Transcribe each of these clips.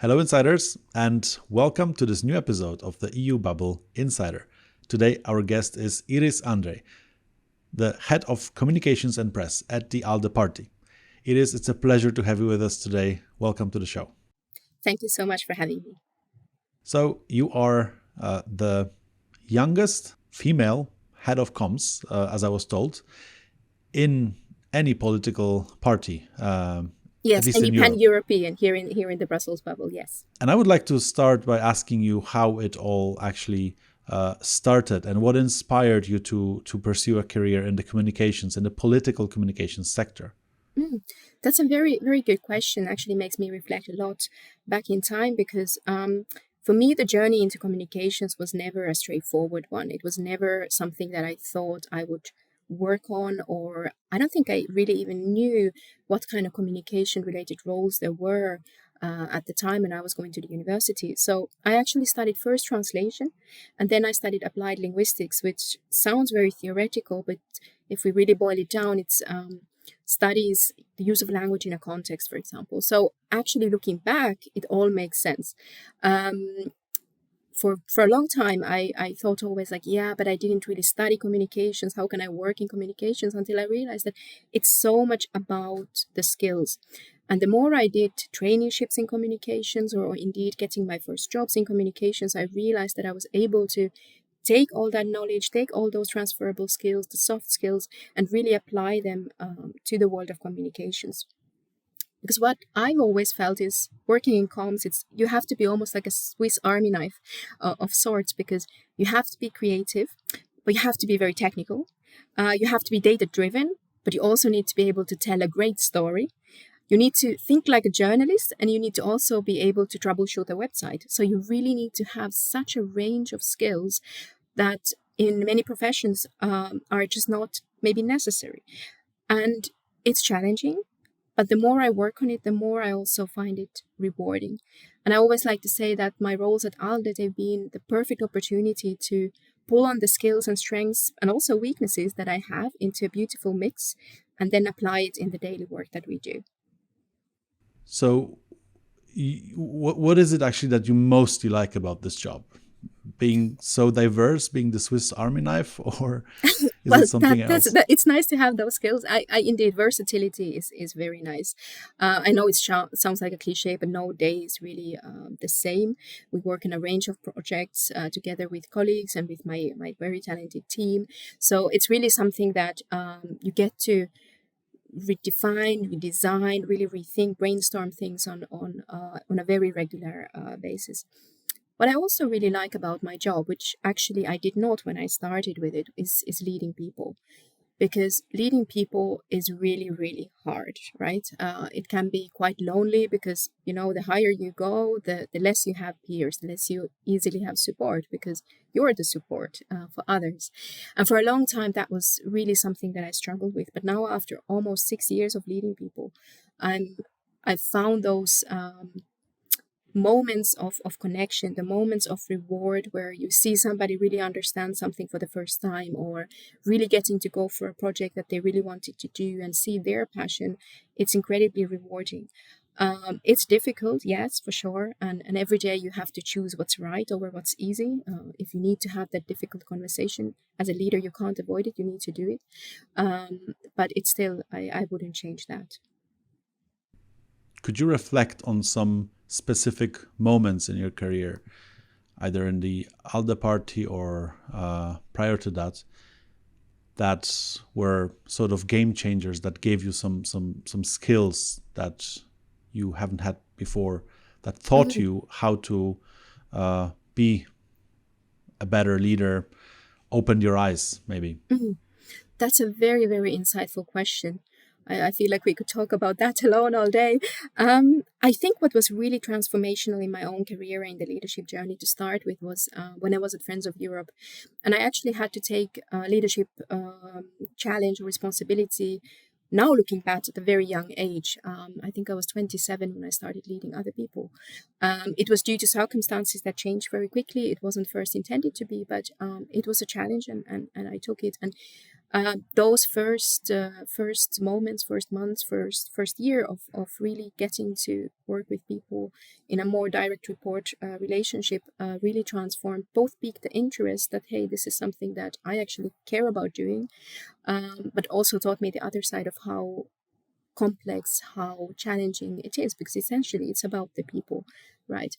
Hello, insiders, and welcome to this new episode of the EU Bubble Insider. Today, our guest is Iiris André, the head of communications and press at the ALDE Party. Iiris, it's a pleasure to have you with us today. Welcome to the show. Thank you so much for having me. So, you are the youngest female head of comms, as I was told, in any political party. At Yes, least and in you Europe. pan-European here in the Brussels bubble. Yes. And I would like to start by asking you how it all actually started and what inspired you to pursue a career in the communications, in the political communications sector. That's a very, very good question. Actually makes me reflect a lot back in time because for me, the journey into communications was never a straightforward one. It was never something that I thought I would work on, or I don't think I really even knew what kind of communication related roles there were at the time when I was going to the university. So I actually studied first translation, and then I studied applied linguistics, which sounds very theoretical, but if we really boil it down, it's studies the use of language in a context, for example. So actually looking back, it all makes sense. For a long time, I thought always like, yeah, but I didn't really study communications. How can I work in communications? Until I realized that it's so much about the skills. And the more I did traineeships in communications, or indeed getting my first jobs in communications, I realized that I was able to take all that knowledge, take all those transferable skills, the soft skills, and really apply them to the world of communications. Because what I've always felt is working in comms, you have to be almost like a Swiss Army knife of sorts, because you have to be creative, but you have to be very technical. You have to be data driven, but you also need to be able to tell a great story. You need to think like a journalist, and you need to also be able to troubleshoot a website. So you really need to have such a range of skills that in many professions are just not maybe necessary. And it's challenging, but the more I work on it, the more I also find it rewarding. And I always like to say that my roles at ALDE, they've been the perfect opportunity to pull on the skills and strengths and also weaknesses that I have into a beautiful mix, and then apply it in the daily work that we do. So, what is it actually that you mostly like about this job? Being so diverse, being the Swiss Army knife, or is Well, it something else? it's nice to have those skills. I indeed, versatility is very nice. I know it sounds like a cliche, but no day is really the same. We work in a range of projects together with colleagues and with my very talented team. So it's really something that you get to redefine, redesign, really rethink, brainstorm things on a very regular basis. What I also really like about my job, which actually I did not when I started with it, is leading people. Because leading people is really, really hard, right? It can be quite lonely because, the higher you go, the less you have peers, the less you easily have support because you're the support for others. And for a long time, that was really something that I struggled with. But now, after almost 6 years of leading people, I've found those moments of connection, the moments of reward where you see somebody really understand something for the first time, or really getting to go for a project that they really wanted to do and see their passion. It's incredibly rewarding. It's difficult, yes, for sure. And every day you have to choose what's right over what's easy. If you need to have that difficult conversation as a leader, you can't avoid it. You need to do it. But it's still, I wouldn't change that. Could you reflect on some specific moments in your career, either in the ALDE Party or prior to that, that were sort of game changers that gave you some skills that you haven't had before, that taught you how to be a better leader, opened your eyes, maybe? That's a very, very insightful question. I feel like we could talk about that alone all day. I think what was really transformational in my own career and the leadership journey to start with was when I was at Friends of Europe. And I actually had to take a leadership challenge or responsibility. Now, looking back at a very young age, I think I was 27 when I started leading other people. It was due to circumstances that changed very quickly. It wasn't first intended to be, but it was a challenge, and I took it. And Those first moments, first months, first year of really getting to work with people in a more direct report relationship really transformed, both piqued the interest that, hey, this is something that I actually care about doing, but also taught me the other side of how complex, how challenging it is, because essentially it's about the people, right?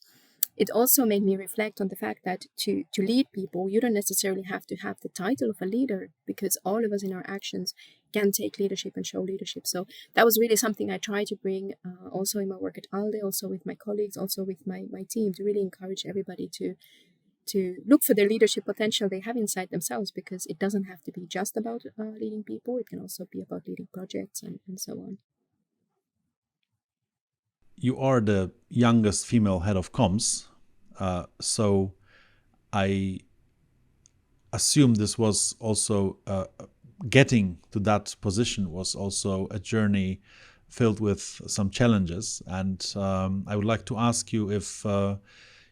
It also made me reflect on the fact that to lead people, you don't necessarily have to have the title of a leader, because all of us in our actions can take leadership and show leadership. So that was really something I try to bring also in my work at ALDE, also with my colleagues, also with my team, to really encourage everybody to look for their leadership potential they have inside themselves, because it doesn't have to be just about leading people. It can also be about leading projects and so on. You are the youngest female head of comms, so I assume this was also getting to that position was also a journey filled with some challenges. And I would like to ask you if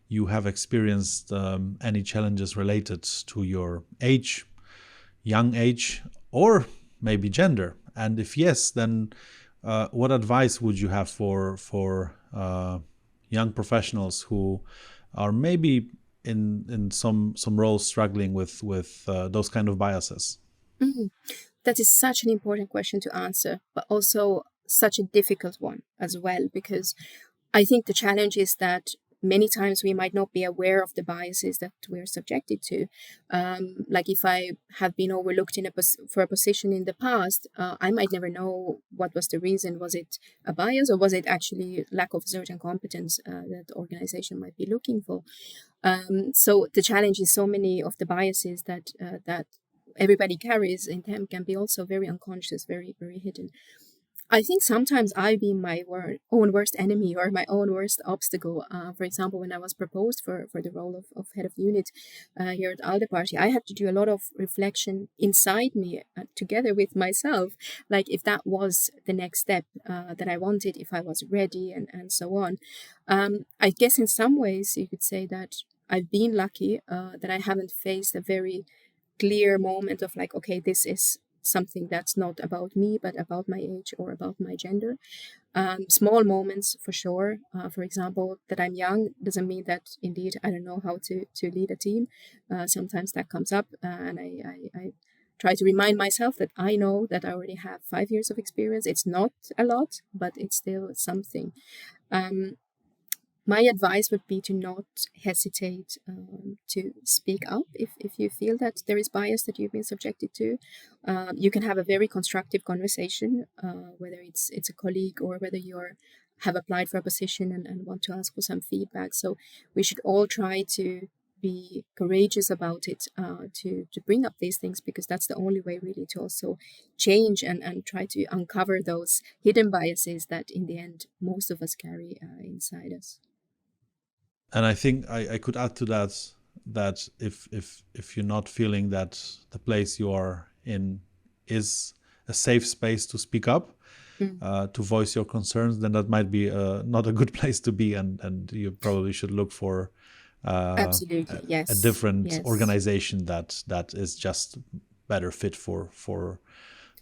you have experienced any challenges related to your age, young age, or maybe gender. And if yes, then what advice would you have for young professionals who are maybe in some roles struggling with those kind of biases? That is such an important question to answer, but also such a difficult one as well, because I think the challenge is that many times we might not be aware of the biases that we're subjected to. Like if I have been overlooked for a position in the past, I might never know what was the reason. Was it a bias, or was it actually lack of certain competence that the organization might be looking for? So the challenge is so many of the biases that everybody carries in them can be also very unconscious, very, very hidden. I think sometimes I've been my own worst enemy or my own worst obstacle. For example, when I was proposed for the role of head of unit here at ALDE Party, I had to do a lot of reflection inside me together with myself, like if that was the next step that I wanted, if I was ready, and so on. I guess in some ways you could say that I've been lucky that I haven't faced a very clear moment of like, okay, this is something that's not about me, but about my age or about my gender. Small moments for sure. For example, that I'm young doesn't mean that indeed I don't know how to lead a team. Sometimes that comes up, and I try to remind myself that I know that I already have 5 years of experience. It's not a lot, but it's still something. My advice would be to not hesitate to speak up if you feel that there is bias that you've been subjected to. You can have a very constructive conversation, whether it's a colleague or whether you're have applied for a position and want to ask for some feedback. So we should all try to be courageous about it, to bring up these things, because that's the only way really to also change and try to uncover those hidden biases that in the end most of us carry inside us. And I think I could add to that that if you're not feeling that the place you are in is a safe space to speak up, to voice your concerns, then that might be not a good place to be, and you probably should look for Absolutely, yes, a different yes. organization that is just better fit for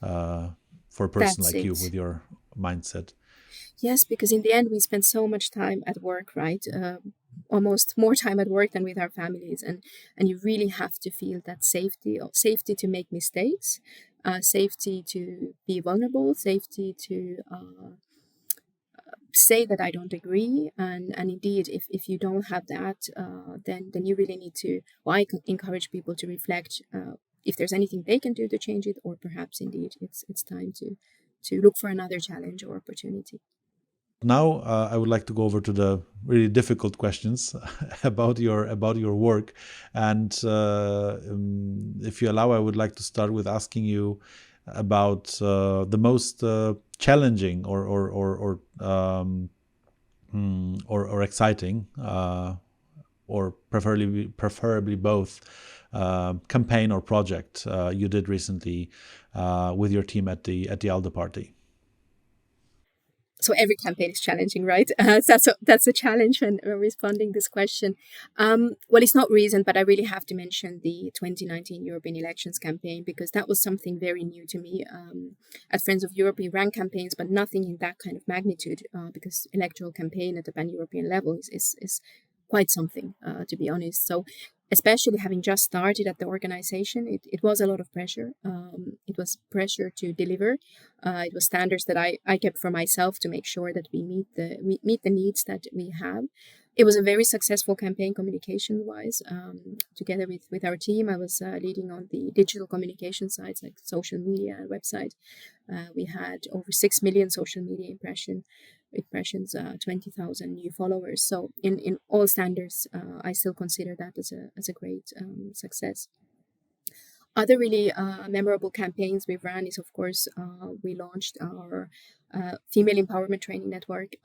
a person That's like you it. with your mindset. Yes, because in the end we spend so much time at work, right? Almost more time at work than with our families, and you really have to feel that safety to make mistakes, safety to be vulnerable, safety to say that I don't agree, and indeed if you don't have that, then you really need to. Well, I encourage people to reflect if there's anything they can do to change it, or perhaps indeed it's time to look for another challenge or opportunity. Now, I would like to go over to the really difficult questions about your work, and if you allow, I would like to start with asking you about the most challenging or exciting, or preferably both, campaign or project you did recently with your team at the ALDE Party. So every campaign is challenging, right? That's a challenge when responding this question. Well, it's not recent, but I really have to mention the 2019 European elections campaign, because that was something very new to me. At Friends of Europe, we ran campaigns, but nothing in that kind of magnitude, because electoral campaign at the pan-European level is quite something, to be honest. So especially having just started at the organization, it was a lot of pressure. It was pressure to deliver. It was standards that I kept for myself to make sure that we meet the needs that we have. It was a very successful campaign communication wise. Together with our team, I was leading on the digital communication sites like social media and website. We had over 6 million social media impressions, 20,000 new followers. So in all standards, I still consider that as a great success. Other really memorable campaigns we've run is, of course, we launched our female empowerment training network,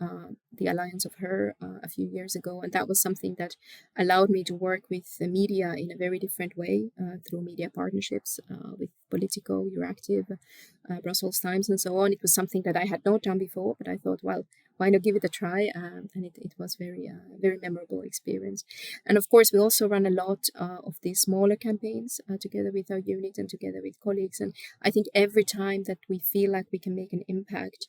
the Alliance of Her, a few years ago. And that was something that allowed me to work with the media in a very different way, through media partnerships with Politico, Euractiv, Brussels Times, and so on. It was something that I had not done before, but I thought, well, why not give it a try? And it was very memorable experience. And of course, we also run a lot of these smaller campaigns together with our unit and together with colleagues. And I think every time that we feel like we can make an impact,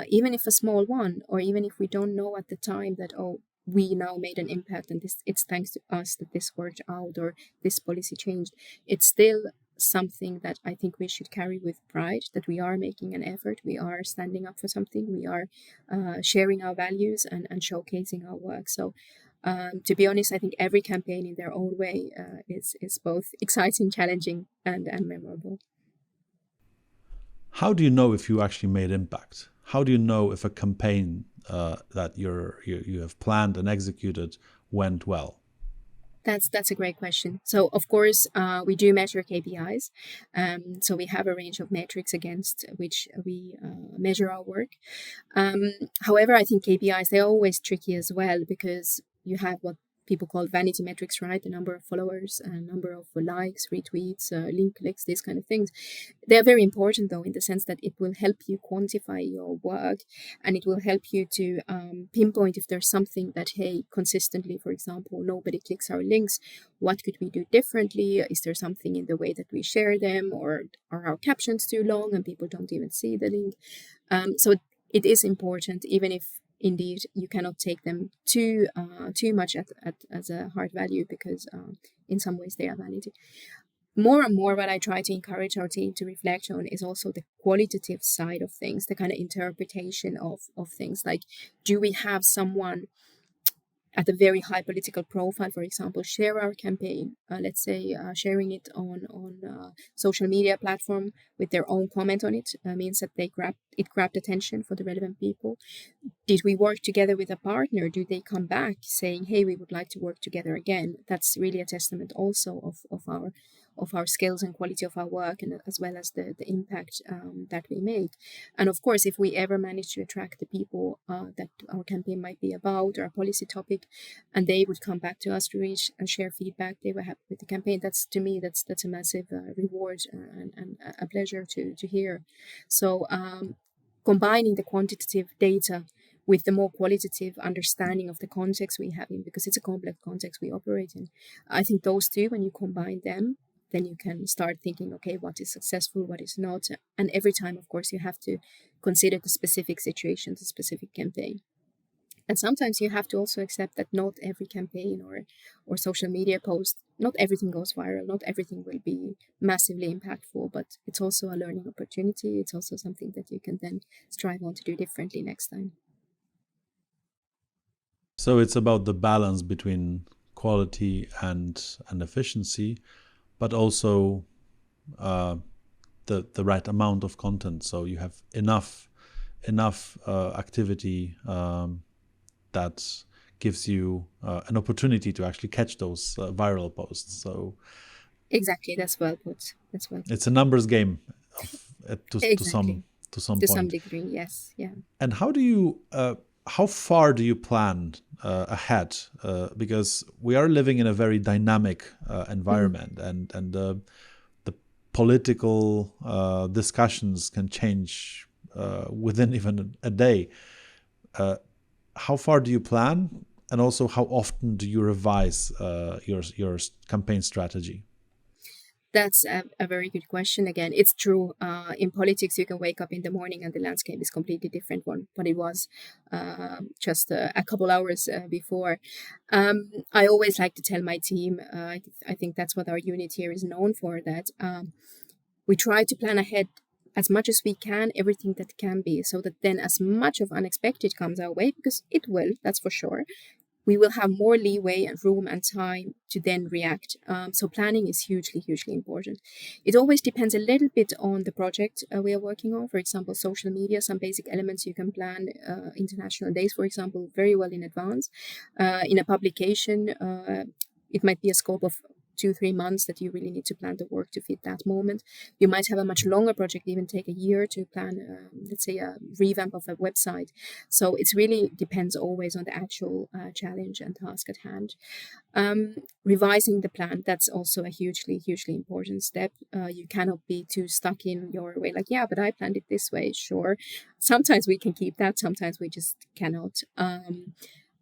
even if a small one, or even if we don't know at the time that, oh, we now made an impact and it's thanks to us that this worked out or this policy changed, it's still something that I think we should carry with pride, that we are making an effort, we are standing up for something, we are sharing our values and showcasing our work. So to be honest, I think every campaign in their own way is both exciting, challenging, and memorable. How do you know if you actually made impact? How do you know if a campaign that you have planned and executed went well? That's a great question. So of course, we do measure KPIs. So we have a range of metrics against which we measure our work. However, I think KPIs, they're always tricky as well, because you have what people call vanity metrics, right? The number of followers, number of likes, retweets, link clicks, these kind of things. They're very important, though, in the sense that it will help you quantify your work, and it will help you to pinpoint if there's something that, hey, consistently, for example, nobody clicks our links. What could we do differently? Is there something in the way that we share them, or are our captions too long and people don't even see the link? So it is important, even if indeed you cannot take them too much as a hard value, because in some ways they are vanity. More and more, what I try to encourage our team to reflect on is also the qualitative side of things, the kind of interpretation of things. Like, do we have someone at a very high political profile, for example, share our campaign, let's say sharing it on social media platform with their own comment on it, means that it grabbed attention for the relevant people. Did we work together with a partner? Do they come back saying, hey, we would like to work together again? That's really a testament also of our skills and quality of our work, and as well as the impact that we make. And of course, if we ever manage to attract the people that our campaign might be about, or a policy topic, and they would come back to us to reach and share feedback, they were happy with the campaign. That's, to me, that's a massive reward and a pleasure to hear. So combining the quantitative data with the more qualitative understanding of the context we have in, because it's a complex context we operate in. I think those two, when you combine them, then you can start thinking, okay, what is successful, what is not. And every time, of course, you have to consider the specific situation, the specific campaign. And sometimes you have to also accept that not every campaign or social media post, not everything goes viral, not everything will be massively impactful, but it's also a learning opportunity. It's also something that you can then strive on to do differently next time. So it's about the balance between quality and efficiency, but also the right amount of content. So you have enough activity that gives you an opportunity to actually catch those viral posts. So exactly, that's well put. It's a numbers game Exactly. to some To point. some degree, yes, yeah. And how far do you plan ahead? Because we are living in a very dynamic environment, and the political discussions can change within even a day. how far do you plan, and also how often do you revise your campaign strategy? That's a very good question. Again, it's true. In politics, you can wake up in the morning and the landscape is completely different one what it was just a couple hours before. I always like to tell my team. I think that's what our unit here is known for. That we try to plan ahead as much as we can, everything that can be, so that then as much of unexpected comes our way, because it will, that's for sure, we will have more leeway and room and time to then react. So planning is hugely, hugely important. It always depends a little bit on the project we are working on. For example, social media, some basic elements you can plan international days, for example, very well in advance. In a publication, it might be a scope of 2-3 months that you really need to plan the work to fit that moment. You might have a much longer project, even take a year to plan, let's say, a revamp of a website. So it really depends always on the actual challenge and task at hand. Revising the plan, that's also a hugely, hugely important step. You cannot be too stuck in your way, like, yeah, but I planned it this way. Sure. Sometimes we can keep that, sometimes we just cannot.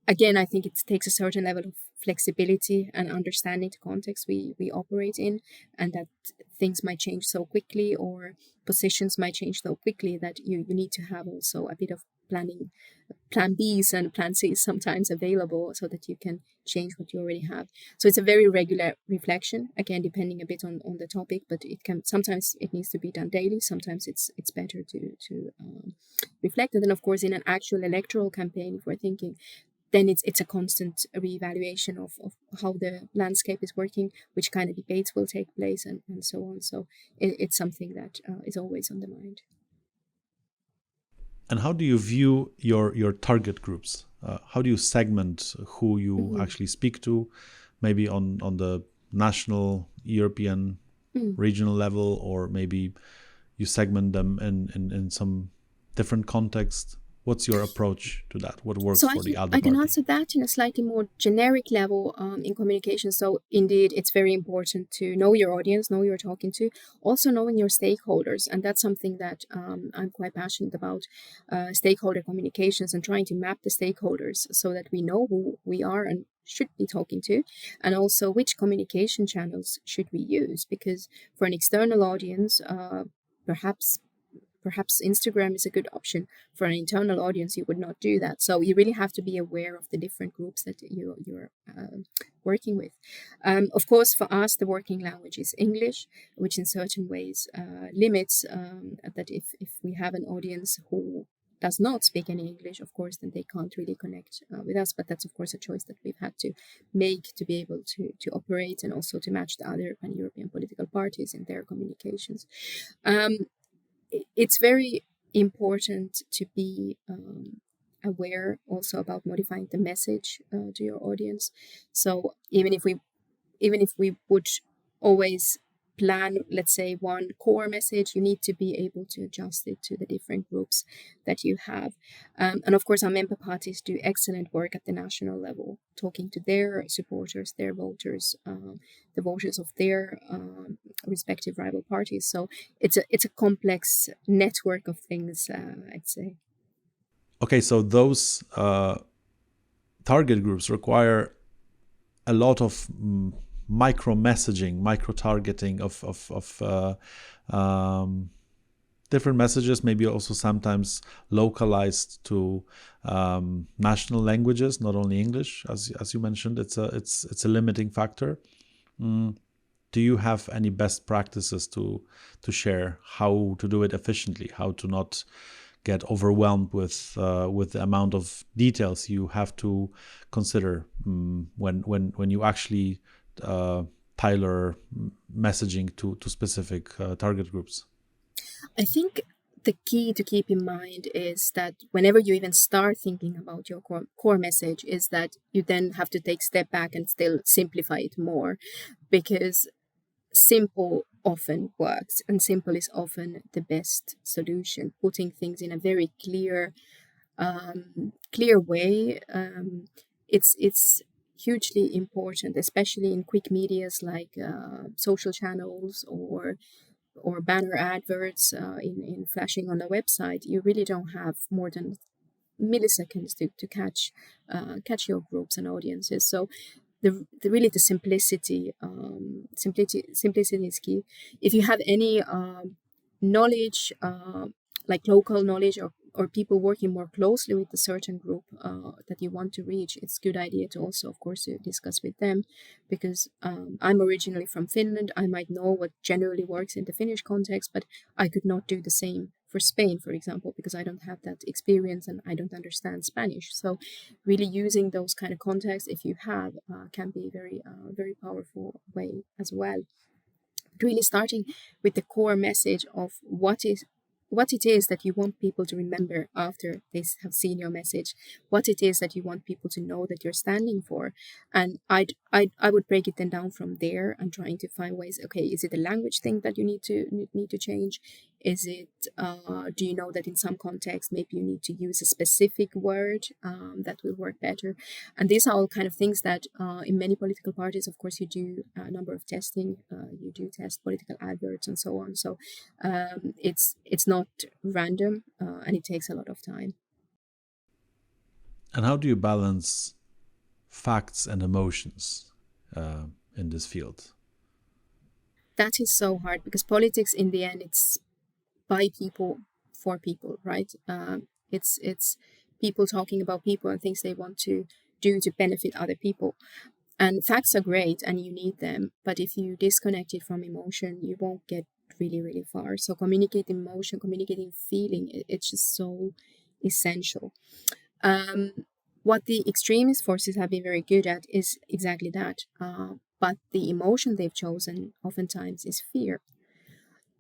Again, I think it takes a certain level of flexibility and understanding the context we operate in, and that things might change so quickly, or positions might change so quickly, that you need to have also a bit of planning, plan Bs and plan Cs sometimes available, so that you can change what you already have. So it's a very regular reflection, again, depending a bit on the topic, but it can, sometimes it needs to be done daily, sometimes it's better to reflect. And then, of course, in an actual electoral campaign, if we're thinking, then it's a constant reevaluation of how the landscape is working, which kind of debates will take place, and so on. So it's something that is always on the mind. And how do you view your target groups? How do you segment who you actually speak to, maybe on the national, European, regional level, or maybe you segment them in some different context? What's your approach to that? What works So for the ALDE I can Party? answer that in a slightly more generic level in communication. So indeed, it's very important to know your audience, know who you're talking to, also knowing your stakeholders. And that's something that I'm quite passionate about, stakeholder communications, and trying to map the stakeholders so that we know who we are and should be talking to, and also which communication channels should we use. Because for an external audience, perhaps Instagram is a good option. For an internal audience, you would not do that. So you really have to be aware of the different groups that you're working with. Of course, for us, the working language is English, which in certain ways limits that if we have an audience who does not speak any English, of course, then they can't really connect with us. But that's, of course, a choice that we've had to make to be able to operate, and also to match the other Pan-European political parties in their communications. It's very important to be aware also about modifying the message to your audience. So even if we would always plan, let's say, one core message, you need to be able to adjust it to the different groups that you have. And of course, our member parties do excellent work at the national level, talking to their supporters, their voters, the voters of their respective rival parties. So it's a complex network of things, I'd say. Okay, so those target groups require a lot of micro messaging, micro targeting of different messages, maybe also sometimes localized to national languages, not only English, as you mentioned. It's a limiting factor. Do you have any best practices to share how to do it efficiently, how to not get overwhelmed with the amount of details you have to consider when you actually tailor messaging to specific target groups? I think the key to keep in mind is that whenever you even start thinking about your core message, is that you then have to take a step back and still simplify it more, because simple often works, and simple is often the best solution. Putting things in a very clear way, it's hugely important, especially in quick medias like social channels or banner adverts in flashing on the website. You really don't have more than milliseconds to catch your groups and audiences. So really the simplicity is key. If you have any knowledge, like local knowledge, or people working more closely with a certain group that you want to reach, it's a good idea to also, of course, to discuss with them, because I'm originally from Finland. I might know what generally works in the Finnish context, but I could not do the same for Spain, for example, because I don't have that experience and I don't understand Spanish. So really using those kind of contexts, if you have, can be very powerful way as well. Really starting with the core message of what it is that you want people to remember after they have seen your message, what it is that you want people to know that you're standing for. And I would break it then down from there and trying to find ways. Okay, is it a language thing that you need to change? Is it do you know that in some context maybe you need to use a specific word that will work better? And these are all kind of things that in many political parties, of course, you do a number of testing. You do test political adverts and so on. So it's not random, and it takes a lot of time. And how do you balance facts and emotions in this field? That is so hard, because politics in the end, it's by people for people, right? It's people talking about people and things they want to do to benefit other people. And facts are great and you need them, but if you disconnect it from emotion, you won't get really far. So communicating emotion, communicating feeling, it's just so essential. What the extremist forces have been very good at is exactly that. But the emotion they've chosen oftentimes is fear.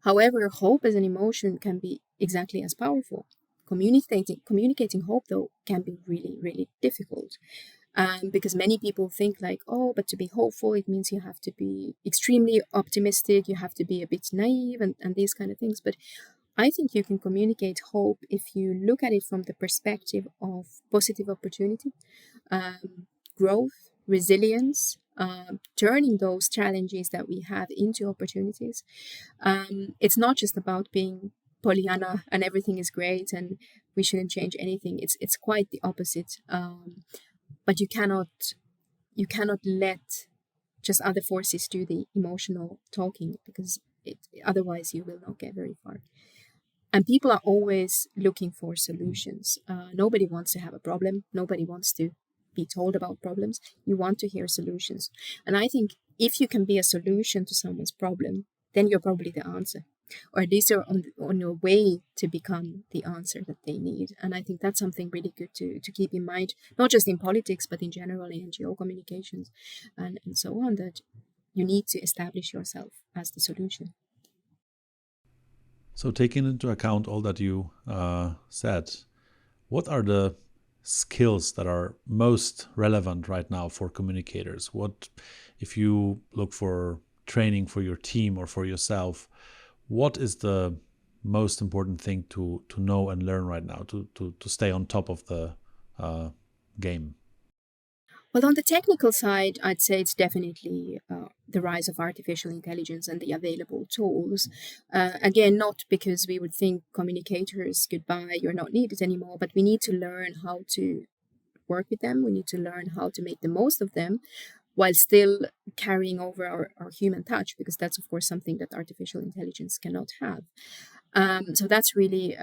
However, hope as an emotion can be exactly as powerful. Communicating hope, though, can be really difficult, because many people think like, oh, but to be hopeful, it means you have to be extremely optimistic, you have to be a bit naive, and these kind of things. But I think you can communicate hope if you look at it from the perspective of positive opportunity, growth, resilience, turning those challenges that we have into opportunities. It's not just about being Pollyanna and everything is great and we shouldn't change anything. It's quite the opposite. But you cannot let just other forces do the emotional talking, because otherwise you will not get very far. And people are always looking for solutions. Nobody wants to have a problem. Nobody wants to be told about problems. You want to hear solutions. And I think if you can be a solution to someone's problem, then you're probably the answer. Or at least you're on your way to become the answer that they need. And I think that's something really good to keep in mind, not just in politics, but in general in NGO communications and so on, that you need to establish yourself as the solution. So taking into account all that you said, what are the skills that are most relevant right now for communicators? What, if you look for training for your team or for yourself, what is the most important thing to know and learn right now to stay on top of the game? Well, on the technical side, I'd say it's definitely the rise of artificial intelligence and the available tools. Again, not because we would think communicators, goodbye, you're not needed anymore, but we need to learn how to work with them. We need to learn how to make the most of them while still carrying over our human touch, because that's, of course, something that artificial intelligence cannot have. So that's really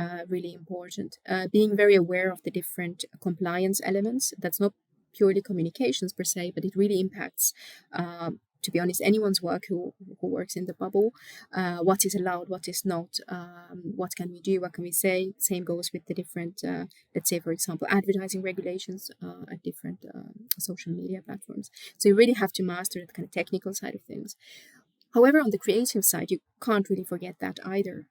important. Being very aware of the different compliance elements. That's not purely communications per se, but it really impacts, to be honest, anyone's work who works in the bubble. What is allowed, what is not, what can we do, what can we say. Same goes with the different, let's say, for example, advertising regulations at different social media platforms. So you really have to master the kind of technical side of things. However, on the creative side, you can't really forget that either,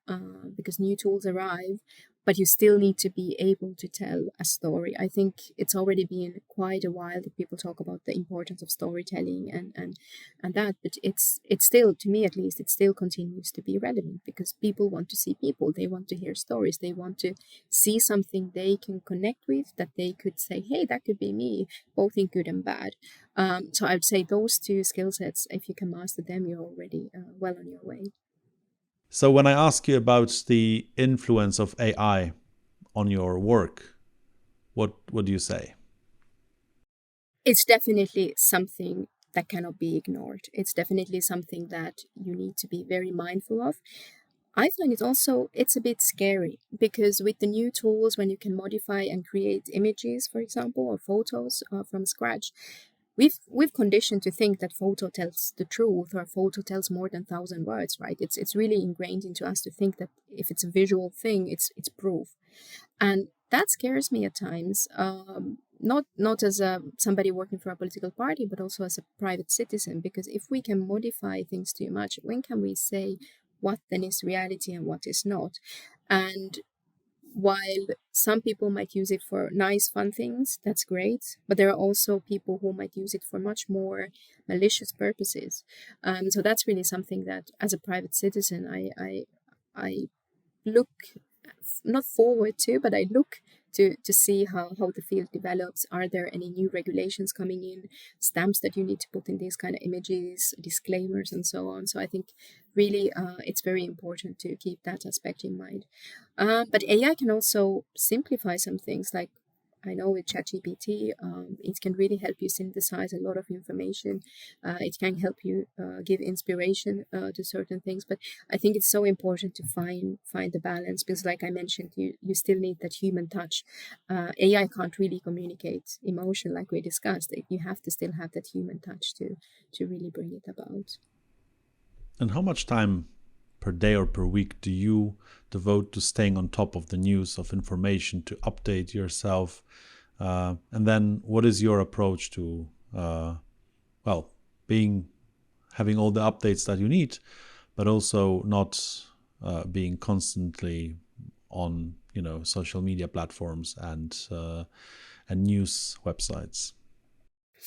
because new tools arrive, but you still need to be able to tell a story. I think it's already been quite a while that people talk about the importance of storytelling and that, but it's still, to me at least, it still continues to be relevant, because people want to see people, they want to hear stories, they want to see something they can connect with, that they could say, hey, that could be me, both in good and bad. So I would say those two skill sets, if you can master them, you're already well on your way. So when I ask you about the influence of AI on your work, What do you say? It's definitely something that cannot be ignored. It's definitely something that you need to be very mindful of. I find it also, it's a bit scary because with the new tools, when you can modify and create images, for example, or photos from scratch, we've conditioned to think that photo tells the truth, or photo tells more than 1,000 words, right? It's really ingrained into us to think that if it's a visual thing, it's proof. And that scares me at times, not as somebody working for a political party, but also as a private citizen, because if we can modify things too much, when can we say what then is reality and what is not? And while some people might use it for nice, fun things, that's great. But there are also people who might use it for much more malicious purposes. So that's really something that, as a private citizen, I look not forward to, but I look to see how the field develops. Are there any new regulations coming in, stamps that you need to put in these kind of images, disclaimers, and so on? So I think really it's very important to keep that aspect in mind. But AI can also simplify some things, like I know with ChatGPT, it can really help you synthesize a lot of information. It can help you give inspiration to certain things. But I think it's so important to find the balance, because, like I mentioned, you still need that human touch. AI can't really communicate emotion like we discussed. You have to still have that human touch to really bring it about. And how much time per day or per week do you devote to staying on top of the news, of information, to update yourself? And then what is your approach to, having all the updates that you need, but also not being constantly on, social media platforms and news websites?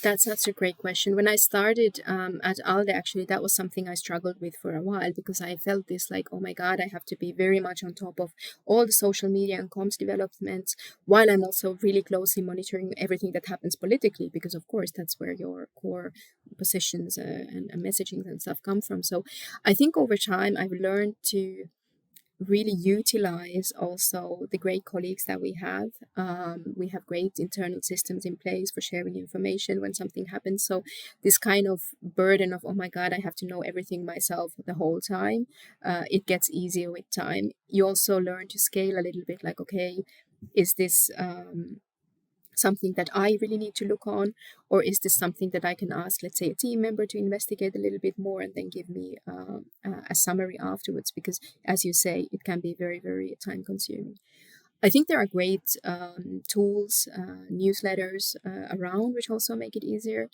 That's such a great question. When I started at ALDE, actually, that was something I struggled with for a while, because I felt this like, oh my God, I have to be very much on top of all the social media and comms developments, while I'm also really closely monitoring everything that happens politically, because of course that's where your core positions and messaging and stuff come from. So I think over time I've learned to really utilize also the great colleagues that we have. We have great internal systems in place for sharing information when something happens. So this kind of burden of, oh my God, I have to know everything myself the whole time, it gets easier with time. You also learn to scale a little bit, like, okay, is this something that I really need to look on, or is this something that I can ask, let's say, a team member to investigate a little bit more and then give me a summary afterwards? Because, as you say, it can be very, very time consuming. I think there are great tools, newsletters around, which also make it easier.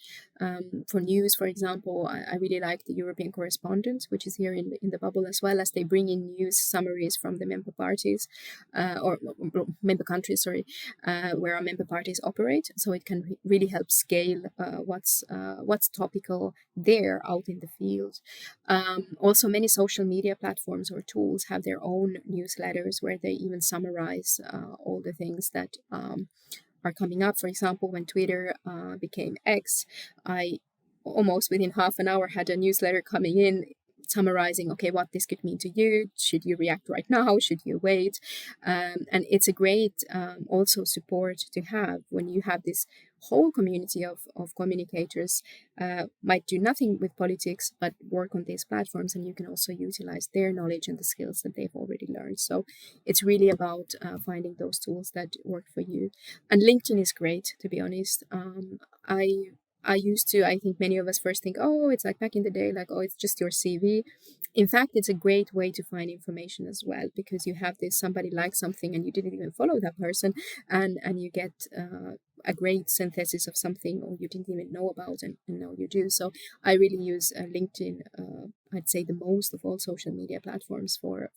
For news, for example, I really like the European Correspondent, which is here in the bubble, as well as they bring in news summaries from the member parties, or member countries, sorry, where our member parties operate. So it can really help scale what's topical there out in the field. Also, many social media platforms or tools have their own newsletters where they even summarize all the things that are coming up. For example, when Twitter became X, I almost within half an hour had a newsletter coming in summarizing, okay, what this could mean to you. Should you react right now? Should you wait? And it's a great also support to have when you have this whole community of communicators, might do nothing with politics but work on these platforms, and you can also utilize their knowledge and the skills that they've already learned. So it's really about finding those tools that work for you. And LinkedIn is great, to be honest. I used to, I think many of us first think, oh, it's like back in the day, like, oh, it's just your CV. In fact, it's a great way to find information as well, because you have this, somebody likes something and you didn't even follow that person, and you get a great synthesis of something or you didn't even know about, and now you do. So I really use LinkedIn, I'd say the most of all social media platforms for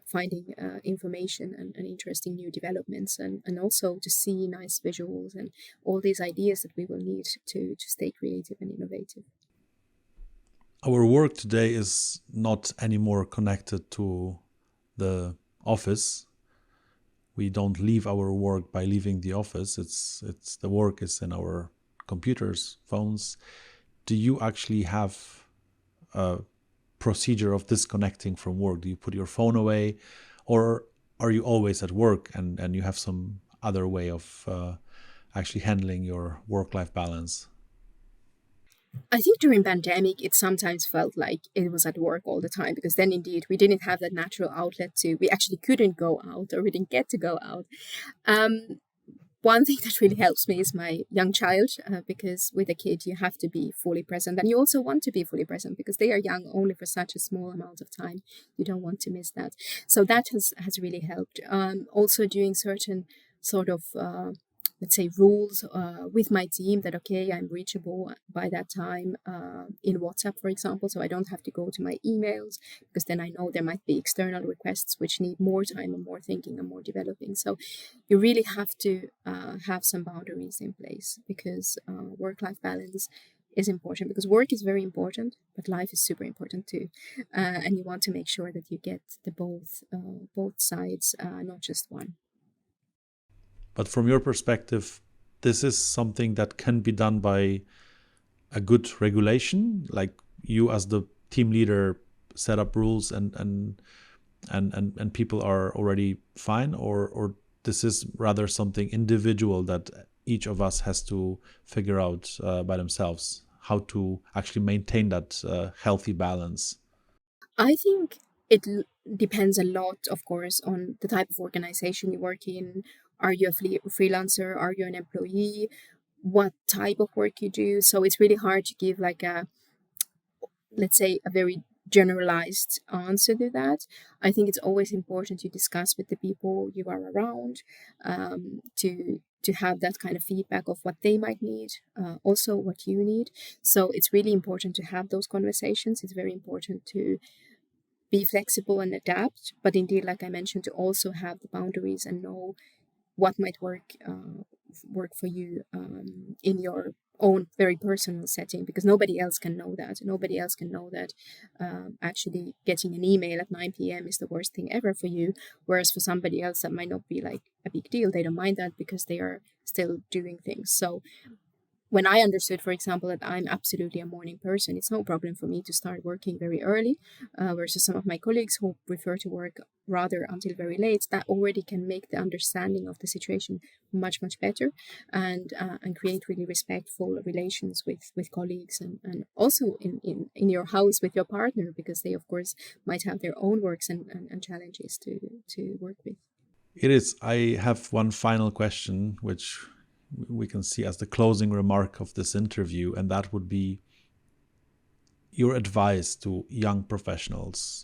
finding information and interesting new developments, and also to see nice visuals and all these ideas that we will need to stay creative and innovative. Our work today is not anymore connected to the office. We don't leave our work by leaving the office. It's the work is in our computers, phones. Do you actually have a procedure of disconnecting from work? Do you put your phone away, or are you always at work and you have some other way of actually handling your work-life balance? I think during pandemic, it sometimes felt like it was at work all the time, because then indeed we didn't have that natural outlet to, we actually couldn't go out, or we didn't get to go out. Um, One thing that really helps me is my young child, because with a kid, you have to be fully present. And you also want to be fully present because they are young only for such a small amount of time. You don't want to miss that. So that has really helped. Also doing certain sort of, let's say, rules with my team that, okay, I'm reachable by that time in WhatsApp, for example. So I don't have to go to my emails, because then I know there might be external requests which need more time and more thinking and more developing. So you really have to have some boundaries in place, because work-life balance is important, because work is very important, but life is super important too, and you want to make sure that you get the both sides, not just one. But from your perspective, this is something that can be done by a good regulation, like you as the team leader set up rules and people are already fine, or this is rather something individual that each of us has to figure out by themselves, how to actually maintain that healthy balance. I think it depends a lot, of course, on the type of organization you work in. Are you a freelancer? Are you an employee? What type of work you do? So it's really hard to give like a, let's say, a very generalized answer to that. I think it's always important to discuss with the people you are around, to have that kind of feedback of what they might need, also what you need. So it's really important to have those conversations. It's very important to be flexible and adapt, but indeed, like I mentioned, to also have the boundaries and know what might work for you in your own very personal setting, because nobody else can know that. Nobody else can know that actually getting an email at 9 p.m. is the worst thing ever for you, whereas for somebody else that might not be like a big deal. They don't mind that because they are still doing things. So when I understood, for example, that I'm absolutely a morning person, it's no problem for me to start working very early, versus some of my colleagues who prefer to work rather until very late. That already can make the understanding of the situation much, much better, and create really respectful relations with colleagues, and also in your house with your partner, because they, of course, might have their own works and challenges to work with. It is. I have one final question, which we can see as the closing remark of this interview, and that would be your advice to young professionals,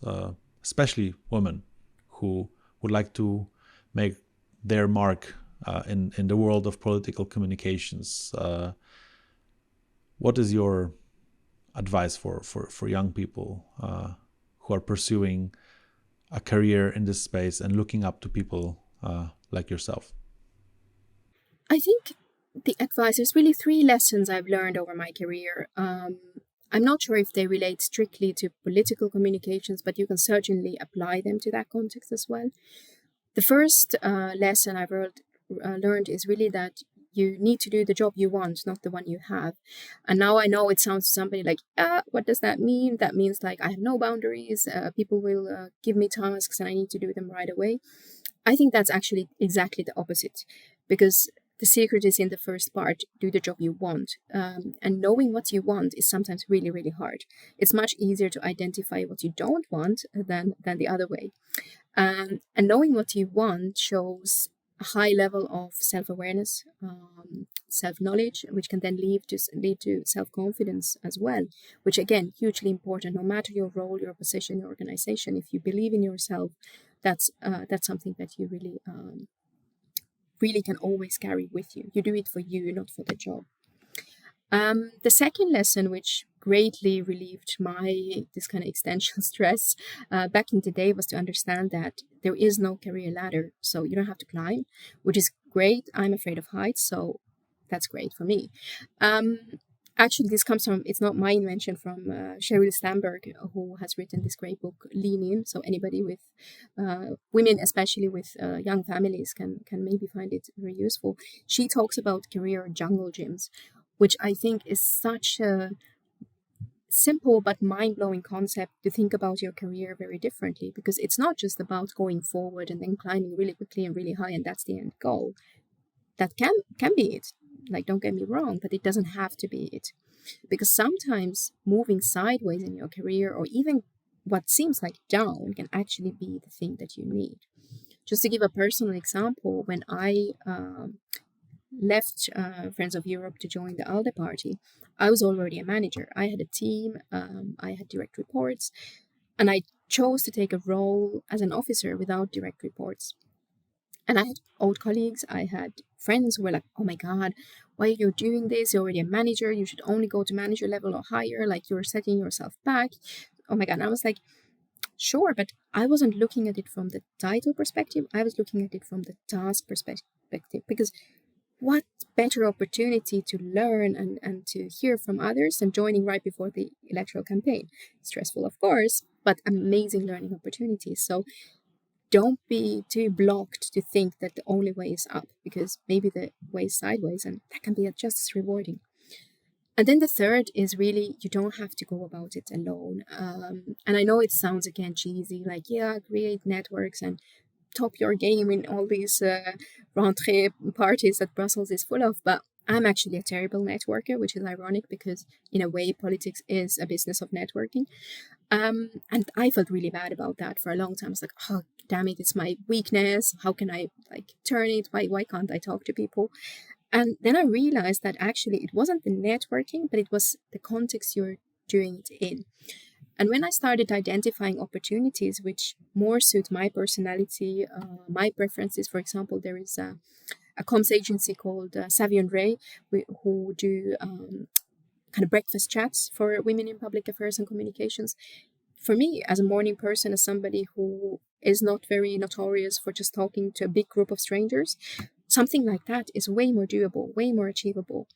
especially women, who would like to make their mark in the world of political communications. What is your advice for young people who are pursuing a career in this space and looking up to people like yourself? I think the advice, there's really three lessons I've learned over my career. I'm not sure if they relate strictly to political communications, but you can certainly apply them to that context as well. The first lesson I've learned is really that you need to do the job you want, not the one you have. And now I know it sounds to somebody like, what does that mean? That means like I have no boundaries. People will give me tasks and I need to do them right away. I think that's actually exactly the opposite, because the secret is in the first part: do the job you want. And knowing what you want is sometimes really, really hard. It's much easier to identify what you don't want than the other way. And knowing what you want shows a high level of self-awareness, self-knowledge, which can then lead to self-confidence as well, which again, hugely important. No matter your role, your position, your organization, if you believe in yourself, that's something that you really can always carry with you. You do it for you, not for the job. The second lesson, which greatly relieved my this kind of existential stress back in the day, was to understand that there is no career ladder, so you don't have to climb, which is great. I'm afraid of heights, so that's great for me. Um, Actually, this comes from, it's not my invention, from Sheryl Sandberg, who has written this great book, Lean In. So anybody with women, especially with young families, can maybe find it very useful. She talks about career jungle gyms, which I think is such a simple but mind-blowing concept to think about your career very differently, because it's not just about going forward and then climbing really quickly and really high and that's the end goal. that can be it. Like, don't get me wrong, but it doesn't have to be it. Because sometimes moving sideways in your career, or even what seems like down, can actually be the thing that you need. Just to give a personal example, when I left Friends of Europe to join the ALDE Party, I was already a manager. I had a team, I had direct reports, and I chose to take a role as an officer without direct reports. And I had old colleagues, I had friends who were like, oh my God, why are you doing this? You're already a manager. You should only go to manager level or higher. Like, you're setting yourself back. Oh my God. And I was like, sure, but I wasn't looking at it from the title perspective. I was looking at it from the task perspective, because what better opportunity to learn and to hear from others than joining right before the electoral campaign? Stressful, of course, but amazing learning opportunities. So don't be too blocked to think that the only way is up, because maybe the way is sideways, and that can be just as rewarding. And then the third is really, you don't have to go about it alone. And I know it sounds again cheesy, like, yeah, create networks and top your game in all these rentrée parties that Brussels is full of. But I'm actually a terrible networker, which is ironic because in a way politics is a business of networking. And I felt really bad about that for a long time. I was like, oh, damn it, it's my weakness. How can I like turn it? Why can't I talk to people? And then I realized that actually it wasn't the networking, but it was the context you're doing it in. And when I started identifying opportunities which more suit my personality, my preferences, for example, there is a comms agency called Iiris André, who do kind of breakfast chats for women in public affairs and communications. For me, as a morning person, as somebody who is not very notorious for just talking to a big group of strangers, something like that is way more doable, way more achievable.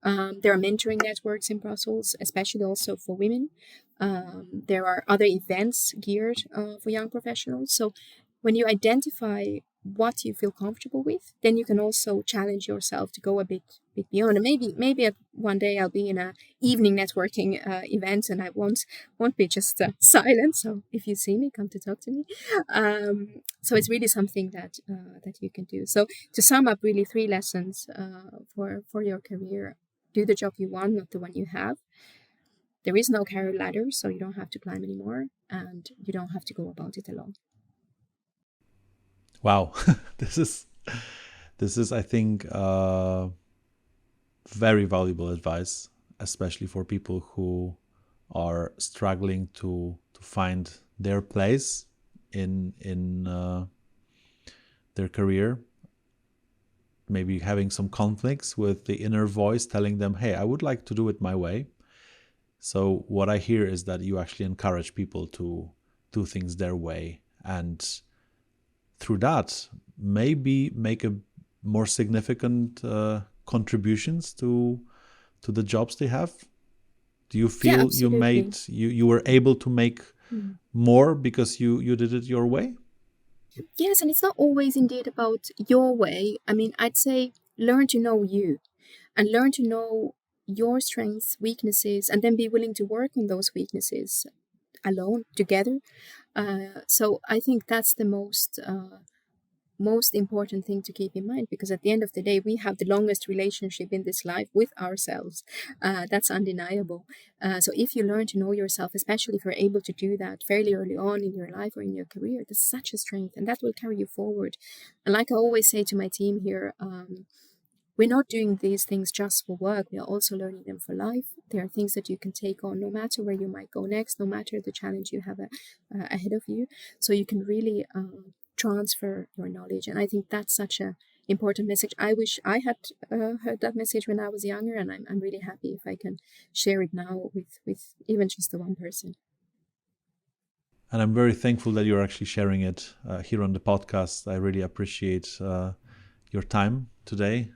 There are mentoring networks in Brussels, especially also for women. There are other events geared for young professionals. So when you identify what you feel comfortable with, then you can also challenge yourself to go a bit beyond. And maybe one day I'll be in a evening networking event, and I won't be just silent. So if you see me, come to talk to me. So it's really something that you can do. So to sum up, really 3 lessons for your career: do the job you want, not the one you have. There is no career ladder, so you don't have to climb anymore, and you don't have to go about it alone. Wow, this is I think very valuable advice, especially for people who are struggling to find their place in their career. Maybe having some conflicts with the inner voice telling them, hey, I would like to do it my way. So what I hear is that you actually encourage people to do things their way, and through that maybe make a more significant contributions to the jobs they have. Do you feel you were able to make more because you did it your way? Yes, and it's not always indeed about your way. I mean, I'd say learn to know you and learn to know your strengths, weaknesses, and then be willing to work on those weaknesses alone, together. So I think that's the most important thing to keep in mind, because at the end of the day, we have the longest relationship in this life with ourselves. That's undeniable. So if you learn to know yourself, especially if you're able to do that fairly early on in your life or in your career, that's such a strength, and that will carry you forward. And like I always say to my team here, we're not doing these things just for work. We are also learning them for life. There are things that you can take on no matter where you might go next, no matter the challenge you have ahead of you. So you can really transfer your knowledge. And I think that's such an important message. I wish I had heard that message when I was younger, and I'm really happy if I can share it now with even just the one person. And I'm very thankful that you're actually sharing it here on the podcast. I really appreciate your time today.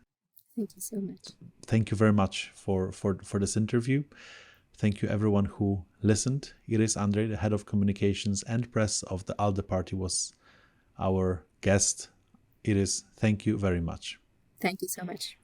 Thank you so much. Thank you very much for this interview. Thank you everyone who listened. Iiris André, the head of communications and press of the ALDE Party, was our guest. Iiris, thank you very much. Thank you so much.